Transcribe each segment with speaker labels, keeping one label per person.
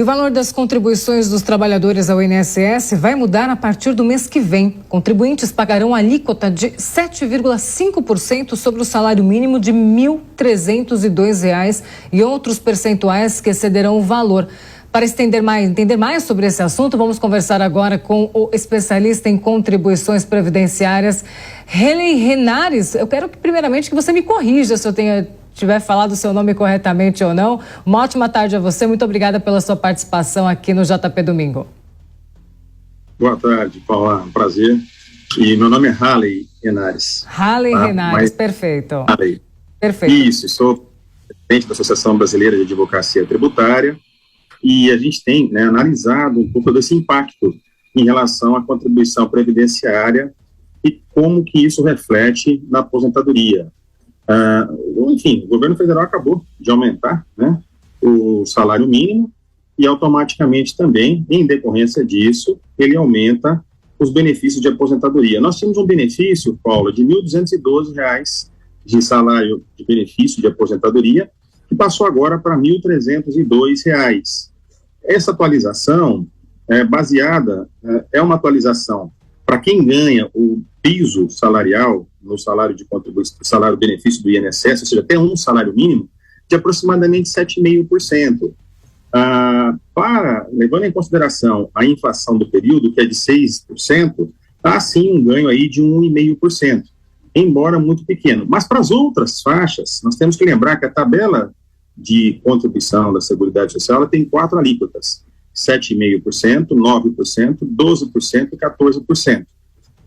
Speaker 1: E o valor das contribuições dos trabalhadores ao INSS vai mudar a partir do mês que vem. Contribuintes pagarão alíquota de 7,5% sobre o salário mínimo de R$ 1.302 e outros percentuais que excederão o valor. Para entender mais sobre esse assunto, vamos conversar agora com o especialista em contribuições previdenciárias, Halley Henares. Eu quero primeiramente que você me corrija se eu tiver falado o seu nome corretamente ou não. Uma ótima tarde a você, muito obrigada pela sua participação aqui no JP Domingo.
Speaker 2: Boa tarde, Paula, um prazer. E meu nome é Halley Henares.
Speaker 1: Halley Henares, perfeito.
Speaker 2: Halley.
Speaker 1: Perfeito.
Speaker 2: Isso, sou presidente da Associação Brasileira de Advocacia Tributária e a gente tem analisado um pouco desse impacto em relação à contribuição previdenciária e como que isso reflete na aposentadoria. Enfim, o governo federal acabou de aumentar o salário mínimo e automaticamente também, em decorrência disso, ele aumenta os benefícios de aposentadoria. Nós tínhamos um benefício, Paula, de R$ 1.212 de salário de benefício de aposentadoria, que passou agora para R$ 1.302. Essa atualização é baseada, é uma atualização para quem ganha o piso salarial no salário de contribuição, salário benefício do INSS, ou seja, até um salário mínimo, de aproximadamente 7,5%. Levando em consideração a inflação do período, que é de 6%, há sim um ganho aí de 1,5%, embora muito pequeno. Mas para as outras faixas, nós temos que lembrar que a tabela de contribuição da Seguridade Social ela tem 4 alíquotas, 7,5%, 9%, 12% e 14%.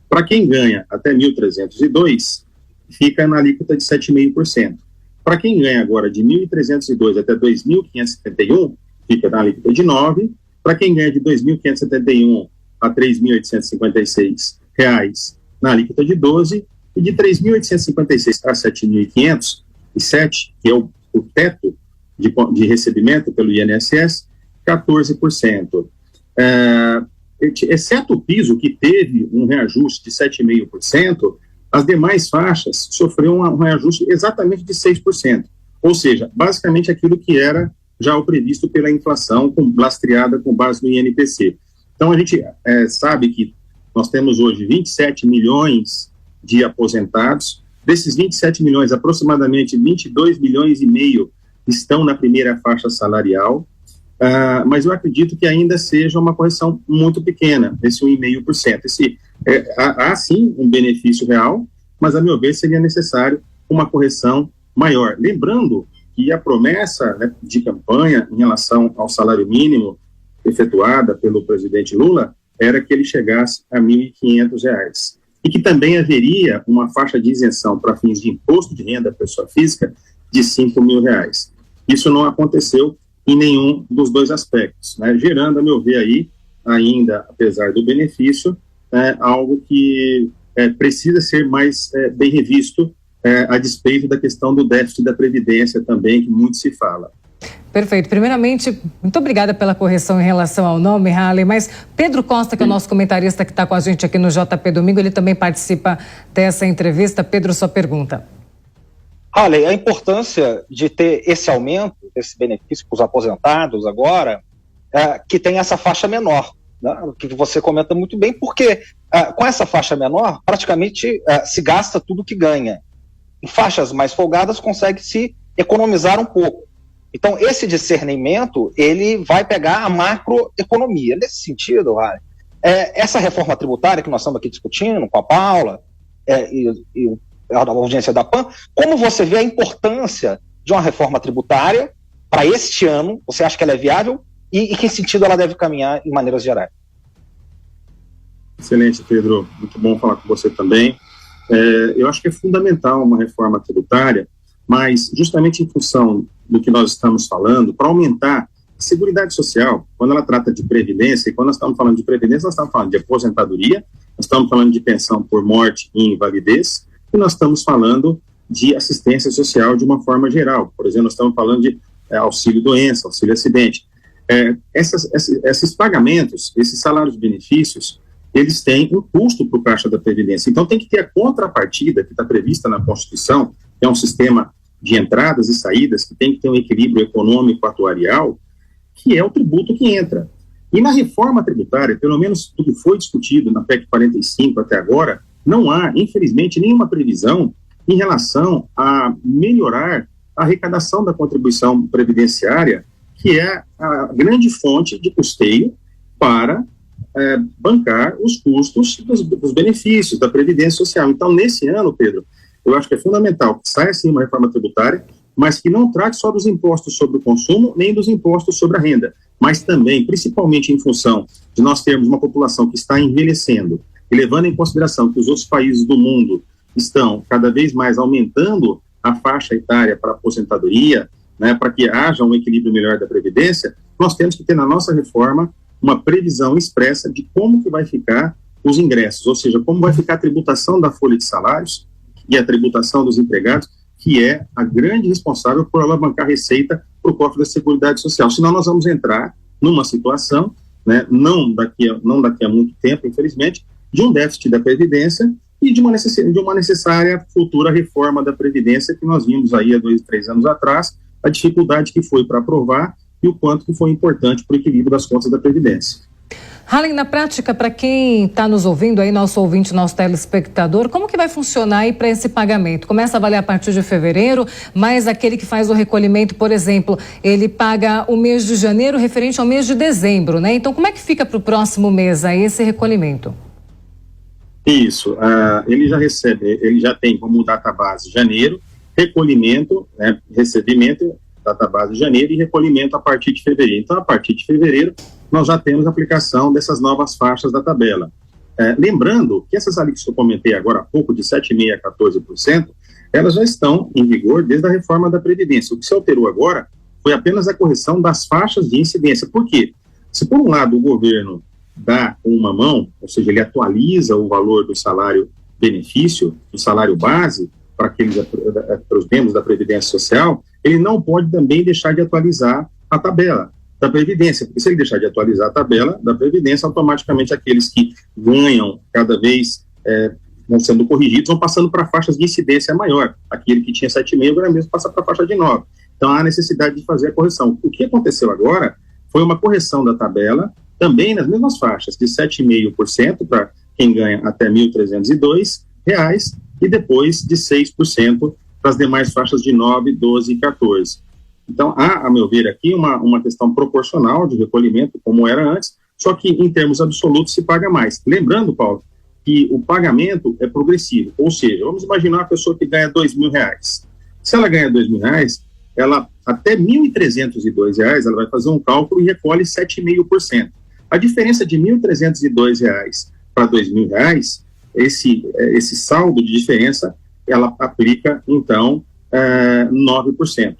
Speaker 2: Para quem ganha até 1.302, fica na alíquota de 7,5%. Para quem ganha agora de 1.302 até 2.571, fica na alíquota de 9%. Para quem ganha de 2.571 a R$ 3.856, na alíquota de 12%. E de 3.856 a 7.507, que é o teto de recebimento pelo INSS, 14%. Exceto o piso, que teve um reajuste de 7,5%, as demais faixas sofreram um reajuste exatamente de 6%. Ou seja, basicamente aquilo que era já o previsto pela inflação, lastreada com base no INPC. Então, a gente sabe que nós temos hoje 27 milhões de aposentados. Desses 27 milhões, aproximadamente 22 milhões e meio estão na primeira faixa salarial, mas eu acredito que ainda seja uma correção muito pequena, esse 1,5%. Há sim um benefício real, mas a meu ver seria necessário uma correção maior. Lembrando que a promessa de campanha em relação ao salário mínimo efetuada pelo presidente Lula era que ele chegasse a R$ 1.500. E que também haveria uma faixa de isenção para fins de imposto de renda à pessoa física de R$ 5.000. Isso não aconteceu em nenhum dos dois aspectos, gerando, a meu ver, aí, ainda, apesar do benefício, algo que precisa ser mais bem revisto, a despeito da questão do déficit da Previdência também, que muito se fala.
Speaker 1: Perfeito. Primeiramente, muito obrigada pela correção em relação ao nome, Halley, mas Pedro Costa, que é o nosso comentarista que está com a gente aqui no JP Domingo, ele também participa dessa entrevista. Pedro, sua pergunta.
Speaker 3: Halley, a importância de ter esse aumento, esse benefício para os aposentados agora, que tem essa faixa menor, que você comenta muito bem, porque com essa faixa menor, praticamente se gasta tudo que ganha. Em faixas mais folgadas, consegue se economizar um pouco. Então, esse discernimento, ele vai pegar a macroeconomia. Nesse sentido, essa reforma tributária que nós estamos aqui discutindo com a Paula e a audiência da PAN, como você vê a importância de uma reforma tributária para este ano? Você acha que ela é viável? E que sentido ela deve caminhar em maneiras gerais?
Speaker 2: Excelente, Pedro. Muito bom falar com você também. Eu acho que é fundamental uma reforma tributária, mas justamente em função do que nós estamos falando, para aumentar a Seguridade Social, quando ela trata de previdência, e quando nós estamos falando de previdência, nós estamos falando de aposentadoria, nós estamos falando de pensão por morte e invalidez, e nós estamos falando de assistência social de uma forma geral. Por exemplo, nós estamos falando de auxílio-doença, auxílio-acidente. Esses pagamentos, esses salários de benefícios, eles têm um custo para o Caixa da Previdência. Então, tem que ter a contrapartida que está prevista na Constituição, que é um sistema de entradas e saídas, que tem que ter um equilíbrio econômico atuarial, que é o tributo que entra. E na reforma tributária, pelo menos do que foi discutido na PEC 45 até agora, não há, infelizmente, nenhuma previsão em relação a melhorar a arrecadação da contribuição previdenciária, que é a grande fonte de custeio para bancar os custos dos benefícios da Previdência Social. Então, nesse ano, Pedro, eu acho que é fundamental que saia, sim, uma reforma tributária, mas que não trate só dos impostos sobre o consumo, nem dos impostos sobre a renda, mas também, principalmente em função de nós termos uma população que está envelhecendo, e levando em consideração que os outros países do mundo estão cada vez mais aumentando a faixa etária para aposentadoria, né, para que haja um equilíbrio melhor da Previdência, nós temos que ter na nossa reforma uma previsão expressa de como que vai ficar os ingressos, ou seja, como vai ficar a tributação da folha de salários e a tributação dos empregados, que é a grande responsável por alavancar receita para o cofre da Seguridade Social. Senão nós vamos entrar numa situação, né, não daqui a muito tempo, infelizmente, de um déficit da Previdência e de uma necessária futura reforma da Previdência que nós vimos aí há 2, 3 anos atrás, a dificuldade que foi para aprovar e o quanto que foi importante para o equilíbrio das contas da Previdência.
Speaker 1: Hallen, na prática, para quem está nos ouvindo aí, nosso ouvinte, nosso telespectador, como que vai funcionar aí para esse pagamento? Começa a valer a partir de fevereiro, mas aquele que faz o recolhimento, por exemplo, ele paga o mês de janeiro referente ao mês de dezembro, né? Então, como é que fica para o próximo mês aí esse recolhimento?
Speaker 2: Isso, ele já recebe, ele já tem como database janeiro, recolhimento, né, recebimento, database janeiro e recolhimento a partir de fevereiro. Então, a partir de fevereiro, nós já temos a aplicação dessas novas faixas da tabela. Lembrando que essas alíquotas que eu comentei agora há pouco, de 7,5% a 14%, elas já estão em vigor desde a reforma da Previdência. O que se alterou agora foi apenas a correção das faixas de incidência. Por quê? Se, por um lado, o governo dá uma mão, ou seja, ele atualiza o valor do salário-benefício, do salário base, para os membros da Previdência Social, ele não pode também deixar de atualizar a tabela da Previdência, porque se ele deixar de atualizar a tabela da Previdência, automaticamente aqueles que ganham cada vez vão sendo corrigidos, vão passando para faixas de incidência maior. Aquele que tinha 7,5 agora mesmo passa para a faixa de 9. Então há necessidade de fazer a correção. O que aconteceu agora foi uma correção da tabela, também nas mesmas faixas, de 7,5% para quem ganha até R$ 1.302, e depois de 6% para as demais faixas de 9, 12 e 14. Então, há, a meu ver, aqui uma questão proporcional de recolhimento, como era antes, só que em termos absolutos se paga mais. Lembrando, Paulo, que o pagamento é progressivo, ou seja, vamos imaginar uma pessoa que ganha R$2.000. Se ela ganha R$2.000, ela até R$ 1.302, ela vai fazer um cálculo e recolhe 7,5%. A diferença de R$ 1.302 para R$2.000, esse saldo de diferença, ela aplica, então, 9%,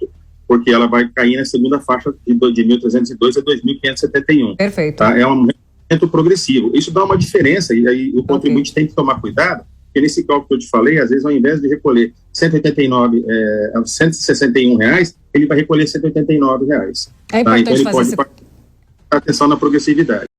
Speaker 2: porque ela vai cair na segunda faixa de 1.302 a 2.571.
Speaker 1: Perfeito.
Speaker 2: Tá? É um aumento progressivo. Isso dá uma diferença, e aí o contribuinte tem que tomar cuidado, porque nesse cálculo que eu te falei, às vezes, ao invés de recolher R$161, ele vai recolher R$189.
Speaker 1: É importante
Speaker 2: então, ele
Speaker 1: fazer
Speaker 2: pode prestar atenção na progressividade.